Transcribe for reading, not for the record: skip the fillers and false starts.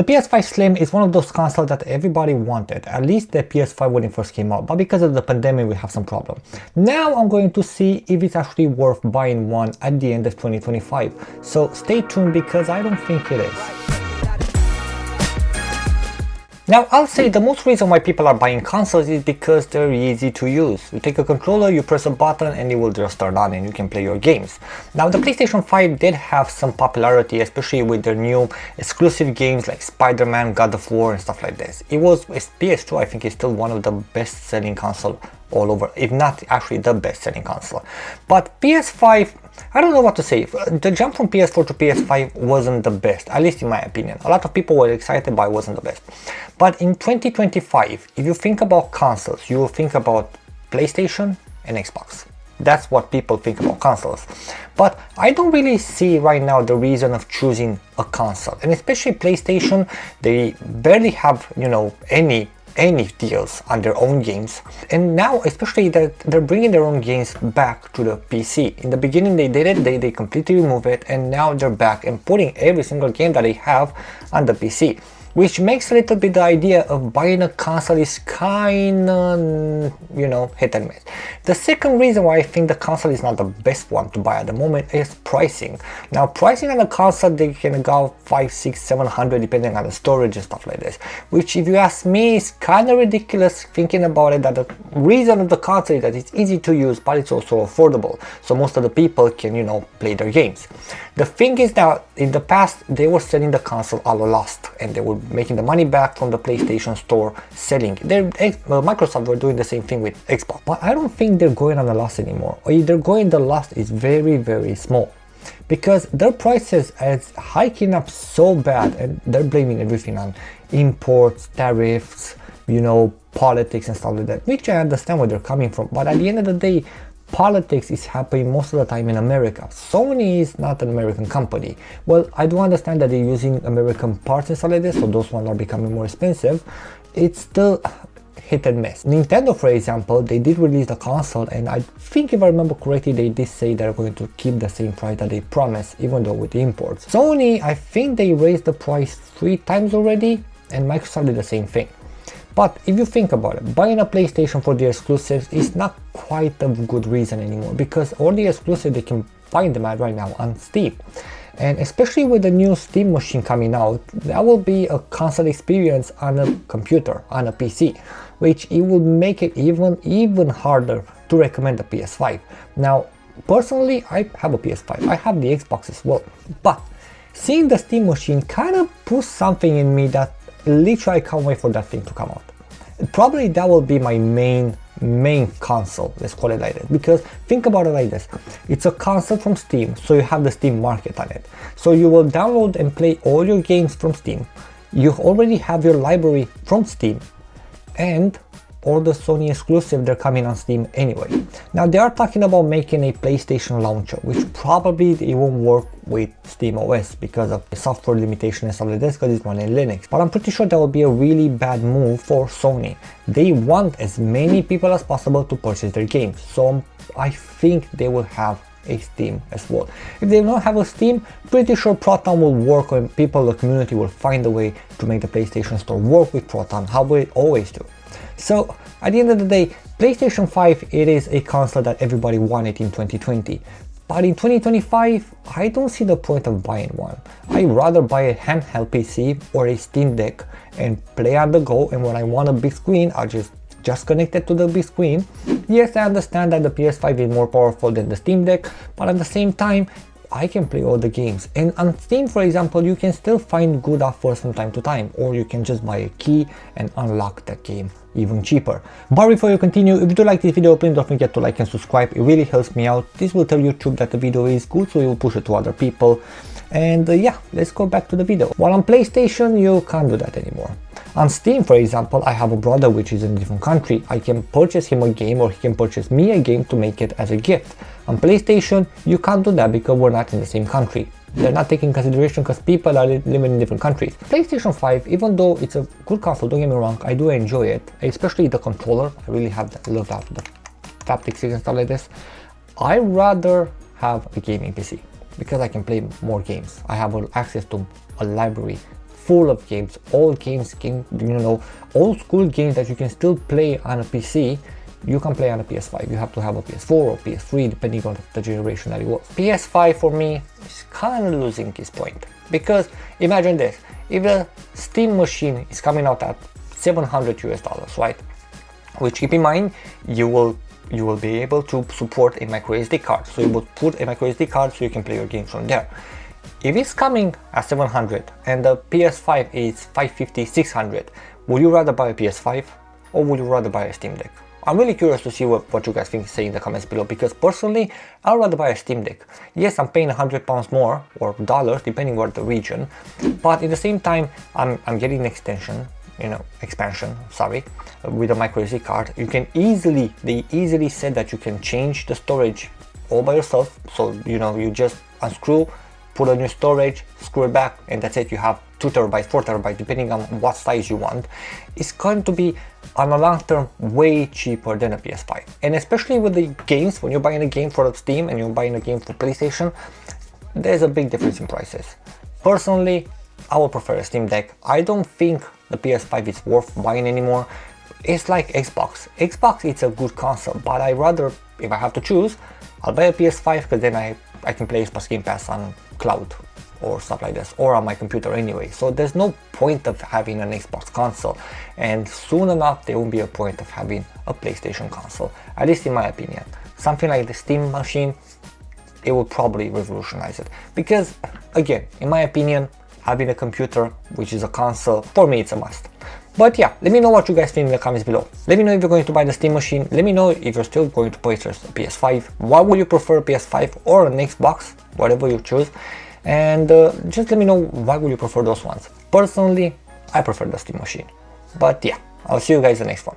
The PS5 Slim is one of those consoles that everybody wanted, at least the PS5 when it first came out, but because of the pandemic we have some problem. Now I'm going to see if it's actually worth buying one at the end of 2025, so stay tuned because I don't think it is. Now, I'll say the most reason why people are buying consoles is because they're easy to use. You take a controller, you press a button and it will just turn on and you can play your games. Now, the PlayStation 5 did have some popularity, especially with their new exclusive games like Spider-Man, God of War and stuff like this. PS2, I think, is still one of the best selling console all over, if not actually the best selling console. But PS5, I don't know what to say. The jump from PS4 to PS5 wasn't the best, at least in my opinion. A lot of people were excited, but it wasn't the best. But in 2025, if you think about consoles, you will think about PlayStation and Xbox. That's what people think about consoles. But I don't really see right now the reason of choosing a console. And especially PlayStation, they barely have, any deals on their own games, and now especially that they're bringing their own games back to the PC. In the beginning they did it, they completely removed it, and now they're back and putting every single game that they have on the PC, which makes a little bit the idea of buying a console is kinda, hit and miss. The second reason why I think the console is not the best one to buy at the moment is pricing. Now, pricing on a console, they can go 500, 600, 700 depending on the storage and stuff like this, which if you ask me is kind of ridiculous thinking about it, that the reason of the console is that it's easy to use, but it's also affordable. So most of the people can, play their games. The thing is that in the past, they were selling the console at a loss and they were making the money back from the PlayStation Store selling. Microsoft were doing the same thing with Xbox, but I don't think they're going on a loss anymore. Or if they're going, the loss is very, very small because their prices is hiking up so bad, and they're blaming everything on imports, tariffs, politics and stuff like that, which I understand where they're coming from. But at the end of the day, politics is happening most of the time in America. Sony is not an American company. Well, I do understand that they're using American parts and stuff like this, so those ones are becoming more expensive. It's still hit and miss. Nintendo, for example, they did release the console, and I think if I remember correctly, they did say they're going to keep the same price that they promised, even though with the imports. Sony, I think they raised the price 3 times already, and Microsoft did the same thing. But if you think about it, buying a PlayStation for the exclusives is not quite a good reason anymore, because all the exclusives, they can find them at right now on Steam. And especially with the new Steam machine coming out, that will be a console experience on a computer, on a PC, which it will make it even harder to recommend the PS5. Now, personally, I have a PS5, I have the Xbox as well, but seeing the Steam machine kind of puts something in me that literally I can't wait for that thing to come out. Probably that will be my main console, let's call it like this, because think about it like this: it's a console from Steam, so you have the Steam market on it, so you will download and play all your games from Steam. You already have your library from Steam, and all the Sony exclusive, they're coming on Steam anyway. Now they are talking about making a PlayStation launcher, which probably it won't work with Steam OS because of the software limitation and stuff like this, because it's running Linux. But I'm pretty sure that will be a really bad move for Sony. They want as many people as possible to purchase their games, so I think they will have a Steam as well. If they don't have a Steam, pretty sure Proton will work, and people, the community will find a way to make the PlayStation Store work with Proton, how we always do. So at the end of the day, PlayStation 5, it is a console that everybody wanted in 2020. But in 2025, I don't see the point of buying one. I'd rather buy a handheld PC or a Steam Deck and play on the go, and when I want a big screen, I'll just connect it to the big screen. Yes, I understand that the PS5 is more powerful than the Steam Deck, but at the same time, I can play all the games. And on Steam, for example, you can still find good offers from time to time, or you can just buy a key and unlock that game even cheaper. But before you continue, if you do like this video, please don't forget to like and subscribe. It really helps me out. This will tell YouTube that the video is good, so it will push it to other people. And yeah, let's go back to the video. While on PlayStation, you can't do that anymore. On Steam, for example, I have a brother which is in a different country. I can purchase him a game, or he can purchase me a game to make it as a gift. On PlayStation, you can't do that because we're not in the same country. They're not taking consideration because people are living in different countries. PlayStation 5, even though it's a good console, don't get me wrong, I do enjoy it, especially the controller. I really love that, the haptics and stuff like this. I rather have a gaming PC because I can play more games. I have access to a library full of games, old games, old school games that you can still play on a PC. You can play on a PS5. You have to have a PS4 or PS3 depending on the generation that it was. PS5 for me is kind of losing its point, because imagine this: if the Steam machine is coming out at $700 right? Which, keep in mind, you will be able to support a micro SD card. So you would put a micro SD card so you can play your games from there. If it's coming at 700 and the PS5 is 550, 600, would you rather buy a PS5 or would you rather buy a Steam Deck? I'm really curious to see what you guys think, say in the comments below, because personally, I'd rather buy a Steam Deck. Yes, I'm paying £100 more, or dollars, depending on the region, but at the same time, I'm getting an expansion, with a micro SD card. You can they easily said that you can change the storage all by yourself. So, you just unscrew, put a new storage, screw it back, and that's it. You have 2 terabytes, 4 terabytes, depending on what size you want. It's going to be, on a long term, way cheaper than a PS5. And especially with the games, when you're buying a game for Steam and you're buying a game for PlayStation, there's a big difference in prices. Personally, I would prefer a Steam Deck. I don't think the PS5 is worth buying anymore. It's like Xbox. Xbox, it's a good console, but I rather, if I have to choose, I'll buy a PS5, because then I can play Xbox Game Pass on cloud or stuff like this, or on my computer anyway. So there's no point of having an Xbox console, and soon enough there won't be a point of having a PlayStation console, at least in my opinion. Something like the Steam machine, it will probably revolutionize it, because again, in my opinion, having a computer, which is a console, for me it's a must. But yeah, let me know what you guys think in the comments below. Let me know if you're going to buy the Steam machine. Let me know if you're still going to purchase a PS5. Why would you prefer a PS5 or an Xbox, whatever you choose? And just let me know why would you prefer those ones. Personally, I prefer the Steam machine. But yeah, I'll see you guys in the next one.